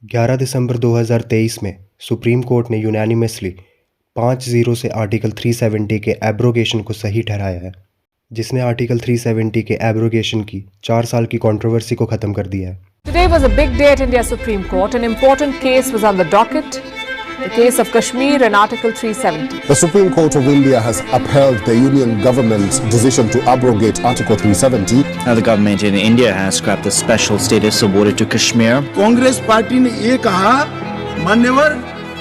11 दिसंबर 2023 में supreme court ने unanimously 5-0 से आर्टिकल 370 के एब्रोगेशन को सही ठहराया है, जिसने आर्टिकल 370 के एब्रोगेशन की 4 साल की कंट्रोवर्सी को ख़त्म कर दिया है। Today was a big day at India Supreme Court. An important case was on the docket, the case of Kashmir and Article 370. The Supreme Court of India has upheld the Union government's decision to abrogate Article 370. Now the government in India has scrapped the special status awarded to Kashmir. Congress party ने ये कहा मान्यवर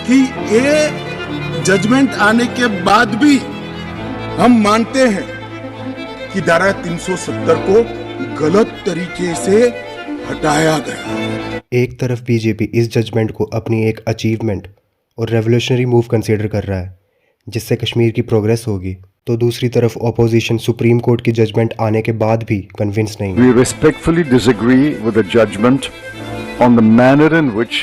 कि ये judgement आने के बाद भी हम मानते हैं कि धारा 370 को गलत तरीके से हटाया गया। एक तरफ बीजेपी इस जजमेंट को अपनी एक अचीवमेंट और रेवोल्यूशनरी मूव कंसीडर कर रहा है, जिससे कश्मीर की प्रोग्रेस होगी, तो दूसरी तरफ ऑपोजिशन सुप्रीम कोर्ट की जजमेंट आने के बाद भी कन्विंस नहीं। We respectfully disagree with the judgment on the manner in which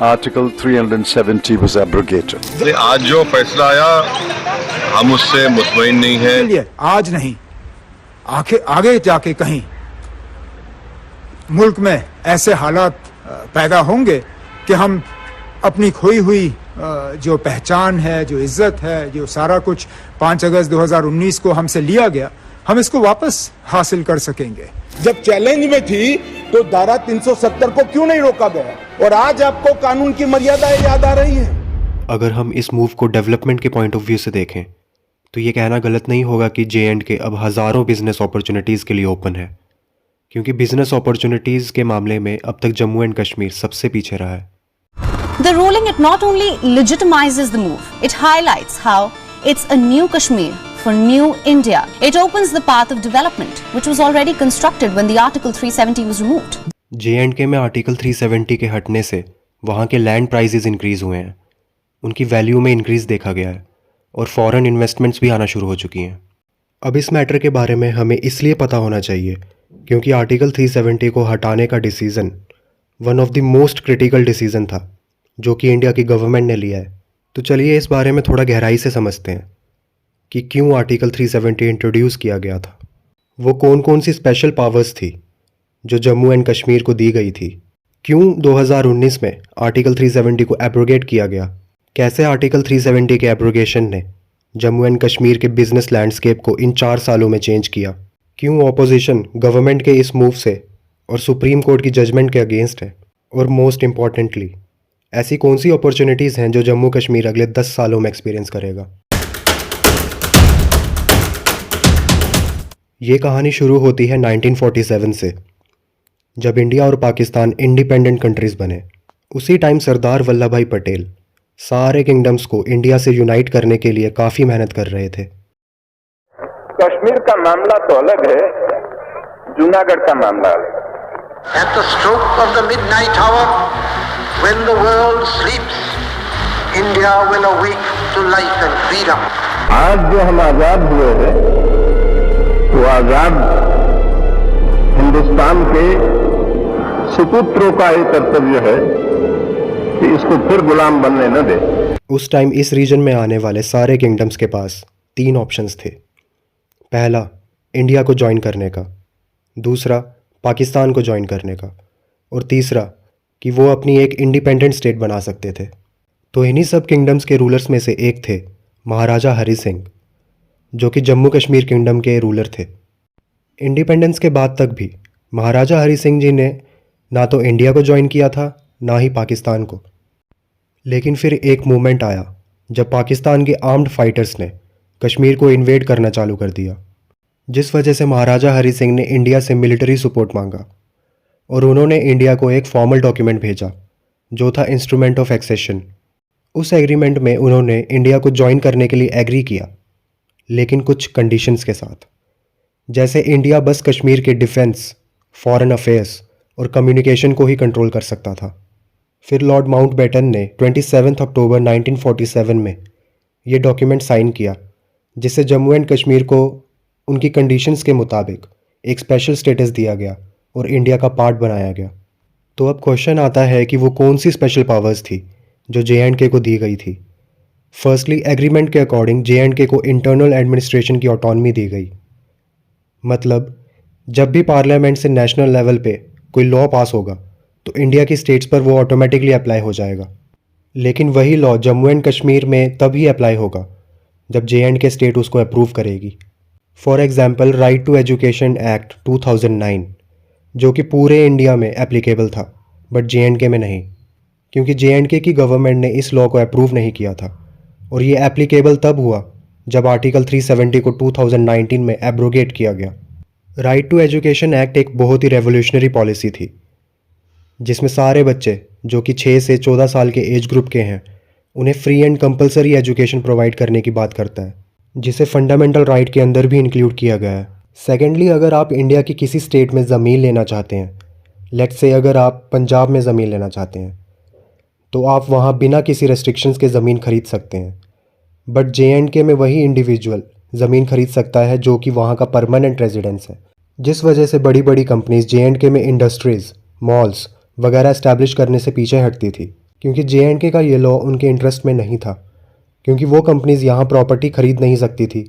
Article 370 was abrogated. आज जो फैसला आया हम उससे मुतमईन नहीं हैं। आज नहीं, आगे जाके कहीं मुल्क में ऐसे हालात पैदा होंगे कि हम अपनी खोई हुई जो पहचान है, जो इज्जत है, जो सारा कुछ 5 अगस्त 2019 को हमसे लिया गया, हम इसको वापस हासिल कर सकेंगे। जब चैलेंज में थी तो धारा 370 को क्यों नहीं रोका गया और आज आपको कानून की मर्यादाएं याद आ रही हैं? अगर हम इस मूव को डेवलपमेंट के पॉइंट ऑफ व्यू से देखें तो ये कहना गलत नहीं होगा कि J&K अब हज़ारों बिजनेस अपॉर्चुनिटीज़ के लिए ओपन है, क्योंकि बिजनेस अपॉर्चुनिटीज़ के मामले में अब तक जम्मू एंड कश्मीर सबसे पीछे रहा है। The ruling, it not only legitimizes the move, it highlights how it's a new Kashmir for new India. It opens the path of development, which was already constructed when the Article 370 was removed. J&K में article 370 के हटने से वहाँ के land prizes increase हुए हैं, उनकी value में इंक्रीज़ देखा गया है और फॉरेन इन्वेस्टमेंट्स भी आना शुरू हो चुकी हैं। अब इस मैटर के बारे में हमें इसलिए पता होना चाहिए क्योंकि आर्टिकल 370 को हटाने का decision one of the most critical decision था जो कि इंडिया की गवर्नमेंट ने लिया है। तो चलिए इस बारे में थोड़ा गहराई से समझते हैं कि क्यों आर्टिकल 370 इंट्रोड्यूस किया गया था। वो कौन कौन सी स्पेशल पावर्स थी जो जम्मू एंड कश्मीर को दी गई थी, क्यों 2019 में आर्टिकल 370 को एब्रोगेट किया गया, कैसे आर्टिकल 370 के एब्रोगेशन ने जम्मू एंड कश्मीर के बिजनेस लैंडस्केप को इन 4 सालों में चेंज किया, क्यों ऑपोजिशन गवर्नमेंट के इस मूव से और सुप्रीम कोर्ट की जजमेंट के अगेंस्ट है, और मोस्ट इम्पॉर्टेंटली ऐसी कौन सी अपॉर्चुनिटीज़ हैं जो जम्मू कश्मीर अगले 10 सालों में एक्सपीरियंस करेगा। ये कहानी शुरू होती है 1947 से, जब इंडिया और पाकिस्तान इंडिपेंडेंट कंट्रीज़ बने। उसी टाइम सरदार वल्लभ भाई पटेल सारे किंगडम्स को इंडिया से यूनाइट करने के लिए काफ़ी मेहनत कर रहे थे। कश्मीर का मामला तो अलग है, जूनागढ़ का मामला अलग है। At the stroke of the midnight hour, when the world sleeps, India will awake to life and freedom. आज जो हम आजाद हुए हैं तो आजाद हिंदुस्तान के सुपुत्रों का ये कर्तव्य है कि इसको फिर गुलाम बनने न दे। उस टाइम इस रीजन में आने वाले सारे किंगडम्स के पास 3 ऑप्शंस थे। पहला, इंडिया को ज्वाइन करने का, दूसरा पाकिस्तान को ज्वाइन करने का, और तीसरा कि वो अपनी एक इंडिपेंडेंट स्टेट बना सकते थे। तो इन्हीं सब किंगडम्स के रूलर्स में से एक थे महाराजा हरि सिंह, जो कि जम्मू कश्मीर किंगडम के रूलर थे। इंडिपेंडेंस के बाद तक भी महाराजा हरि सिंह जी ने ना तो इंडिया को ज्वाइन किया था ना ही पाकिस्तान को। लेकिन फिर एक मोमेंट आया जब पाकिस्तान के आर्म्ड फाइटर्स ने कश्मीर को इन्वेड करना चालू कर दिया, जिस वजह से महाराजा हरि सिंह ने इंडिया से मिलिट्री सपोर्ट मांगा और उन्होंने इंडिया को एक फॉर्मल डॉक्यूमेंट भेजा जो था इंस्ट्रूमेंट ऑफ एक्सेशन। उस एग्रीमेंट में उन्होंने इंडिया को ज्वाइन करने के लिए एग्री किया, लेकिन कुछ कंडीशंस के साथ, जैसे इंडिया बस कश्मीर के डिफेंस, फॉरेन अफेयर्स और कम्युनिकेशन को ही कंट्रोल कर सकता था। फिर लॉर्ड माउंटबेटन ने 27 अक्टूबर 1947 में ये डॉक्यूमेंट साइन किया, जिससे जम्मू एंड कश्मीर को उनकी कंडीशंस के मुताबिक एक स्पेशल स्टेटस दिया गया और इंडिया का पार्ट बनाया गया। तो अब क्वेश्चन आता है कि वो कौन सी स्पेशल पावर्स थी जो J&K को दी गई थी। फर्स्टली, एग्रीमेंट के अकॉर्डिंग J&K को इंटरनल एडमिनिस्ट्रेशन की ऑटोनॉमी दी गई। मतलब जब भी पार्लियामेंट से नेशनल लेवल पे कोई लॉ पास होगा तो इंडिया की स्टेट्स पर वो ऑटोमेटिकली अप्लाई हो जाएगा। लेकिन वही लॉ जम्मू एंड कश्मीर में तभी अप्लाई होगा जब JNK स्टेट उसको अप्रूव करेगी। For example right to education act 2009 जो कि पूरे इंडिया में एप्लीकेबल था बट JNK में नहीं, क्योंकि JNK की गवर्नमेंट ने इस लॉ को अप्रूव नहीं किया था और ये एप्लीकेबल तब हुआ जब आर्टिकल 370 को 2019 में एब्रोगेट किया गया। राइट टू एजुकेशन एक्ट एक बहुत ही रेवोल्यूशनरी पॉलिसी थी जिसमें सारे बच्चे जो कि 6 से 14 साल के एज ग्रुप के हैं उन्हें free and compulsory education provide करने की बात करता है, जिसे फंडामेंटल राइट के अंदर भी इंक्लूड किया गया है। सेकेंडली, अगर आप इंडिया की किसी स्टेट में ज़मीन लेना चाहते हैं, लेट्स से अगर आप पंजाब में ज़मीन लेना चाहते हैं तो आप वहाँ बिना किसी रेस्ट्रिक्शंस के ज़मीन खरीद सकते हैं। बट JNK में वही इंडिविजुअल ज़मीन खरीद सकता है जो कि वहाँ का परमानेंट रेजिडेंस है, जिस वजह से बड़ी बड़ी कंपनीज JNK में इंडस्ट्रीज़, मॉल्स वगैरह इस्टेब्लिश करने से पीछे हटती थी, क्योंकि JNK का ये लॉ उनके इंटरेस्ट में नहीं था, क्योंकि वो कंपनीज यहाँ प्रॉपर्टी खरीद नहीं सकती थी,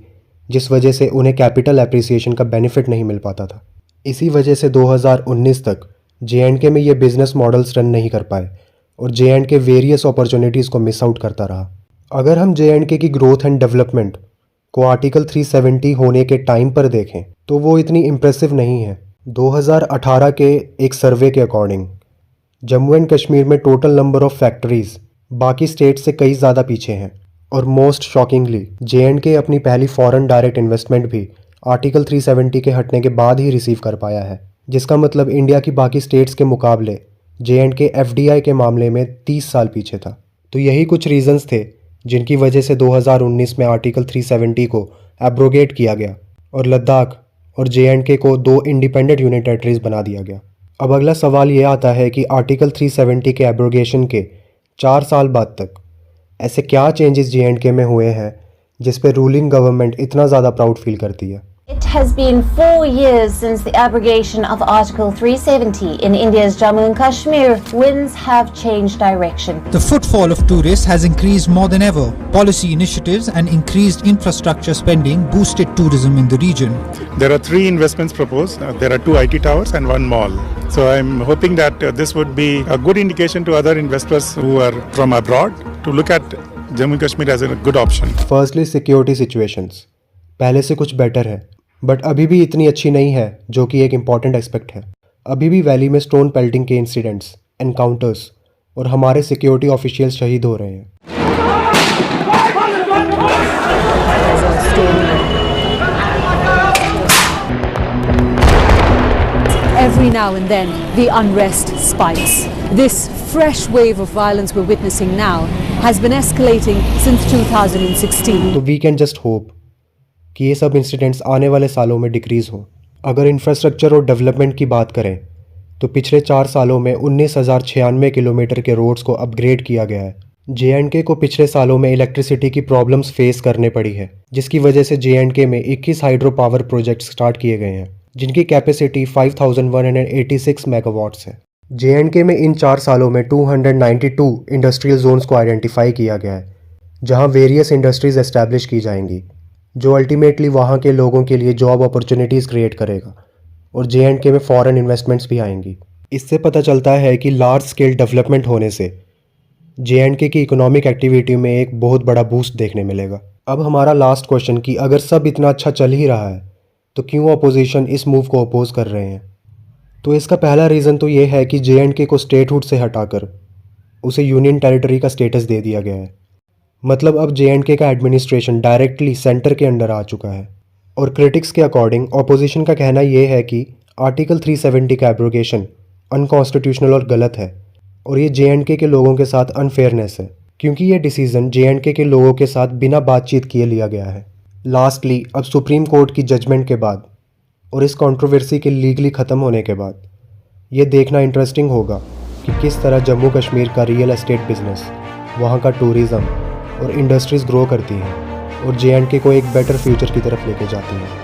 जिस वजह से उन्हें कैपिटल एप्रिसिएशन का बेनिफिट नहीं मिल पाता था। इसी वजह से 2019 तक JNK में ये बिजनेस मॉडल्स रन नहीं कर पाए और JNK वेरियस अपॉर्चुनिटीज़ को मिस आउट करता रहा। अगर हम JNK की ग्रोथ एंड डेवलपमेंट को आर्टिकल 370 होने के टाइम पर देखें तो वो इतनी इम्प्रेसिव नहीं है। 2018 के एक सर्वे के अकॉर्डिंग जम्मू एंड कश्मीर में टोटल नंबर ऑफ फैक्ट्रीज़ बाकी स्टेट से कई ज़्यादा पीछे हैं और मोस्ट शॉकिंगली JNK अपनी पहली फॉरेन डायरेक्ट इन्वेस्टमेंट भी आर्टिकल 370 के हटने के बाद ही रिसीव कर पाया है, जिसका मतलब इंडिया की बाकी स्टेट्स के मुकाबले JNK FDI के मामले में 30 साल पीछे था। तो यही कुछ रीजंस थे जिनकी वजह से 2019 में आर्टिकल 370 को एब्रोगेट किया गया और लद्दाख और JNK को 2 इंडिपेंडेंट यूनियन टेरिटरीज बना दिया गया। अब अगला सवाल ये आता है कि आर्टिकल 370 के एब्रोगेशन के 4 साल बाद तक ऐसे क्या चेंजेस JNK में हुए हैं जिस पे रूलिंग गवर्नमेंट इतना ज़्यादा प्राउड फील करती है। It has been 4 years since the abrogation of Article 370 in India's Jammu and Kashmir. Winds have changed direction. The footfall of tourists has increased more than ever. Policy initiatives and increased infrastructure spending boosted tourism in the region. There are 3 investments proposed. There are 2 IT towers and 1 mall. So I'm hoping that this would be a good indication to other investors who are from abroad to look at Jammu and Kashmir as a good option. Firstly, security situations पहले से कुछ better है, but अभी भी इतनी अच्छी नहीं है, जो कि एक इम्पॉर्टेंट एस्पेक्ट है। अभी भी वैली में स्टोन पेल्टिंग के इंसिडेंट्स, एनकाउंटर्स और हमारे सिक्योरिटी ऑफिशियल्स शहीद हो रहे हैं। Every now and then, the unrest spikes. This fresh wave of violence we're witnessing now has been escalating since 2016. तो वी कैन जस्ट होप कि ये सब इंसिडेंट्स आने वाले सालों में डिक्रीज़ हों। अगर इंफ्रास्ट्रक्चर और डेवलपमेंट की बात करें तो पिछले 4 सालों में 19,096 किलोमीटर के रोड्स को अपग्रेड किया गया है। JNK को पिछले सालों में इलेक्ट्रिसिटी की प्रॉब्लम्स फेस करने पड़ी है, जिसकी वजह से JNK में 21 हाइड्रो पावर प्रोजेक्ट स्टार्ट किए गए हैं, जिनकी कैपेसिटी 5,186 मेगावाट्स है। JNK में इन 4 सालों में 292 इंडस्ट्रियल जोन्स को आइडेंटिफाई किया गया है, जहां वेरियस इंडस्ट्रीज एस्टैब्लिश की जाएंगी, जो अल्टीमेटली वहाँ के लोगों के लिए जॉब अपॉर्चुनिटीज़ क्रिएट करेगा और JNK में फॉरेन इन्वेस्टमेंट्स भी आएंगी। इससे पता चलता है कि लार्ज स्केल डेवलपमेंट होने से JNK की इकोनॉमिक एक्टिविटी में एक बहुत बड़ा बूस्ट देखने मिलेगा। अब हमारा लास्ट क्वेश्चन कि अगर सब इतना अच्छा चल ही रहा है तो क्यों अपोजिशन इस मूव को अपोज कर रहे हैं। तो इसका पहला रीज़न तो ये है कि JNK को स्टेटहुड से हटाकर उसे यूनियन टेरिटरी का स्टेटस दे दिया गया है। मतलब अब JNK का एडमिनिस्ट्रेशन डायरेक्टली सेंटर के अंडर आ चुका है। और क्रिटिक्स के अकॉर्डिंग ऑपोजिशन का कहना यह है कि आर्टिकल 370 का एब्रोगेशन अनकॉन्स्टिट्यूशनल और गलत है और ये JNK के लोगों के साथ अनफेयरनेस है, क्योंकि ये डिसीज़न JNK के लोगों के साथ बिना बातचीत किए लिया गया है। लास्टली, अब सुप्रीम कोर्ट की जजमेंट के बाद और इस कंट्रोवर्सी के लीगली ख़त्म होने के बाद ये देखना इंटरेस्टिंग होगा कि किस तरह जम्मू कश्मीर का रियल एस्टेट बिजनेस, वहाँ का टूरिज़्म और इंडस्ट्रीज़ ग्रो करती हैं और JNK को एक बेटर फ्यूचर की तरफ लेके जाती हैं।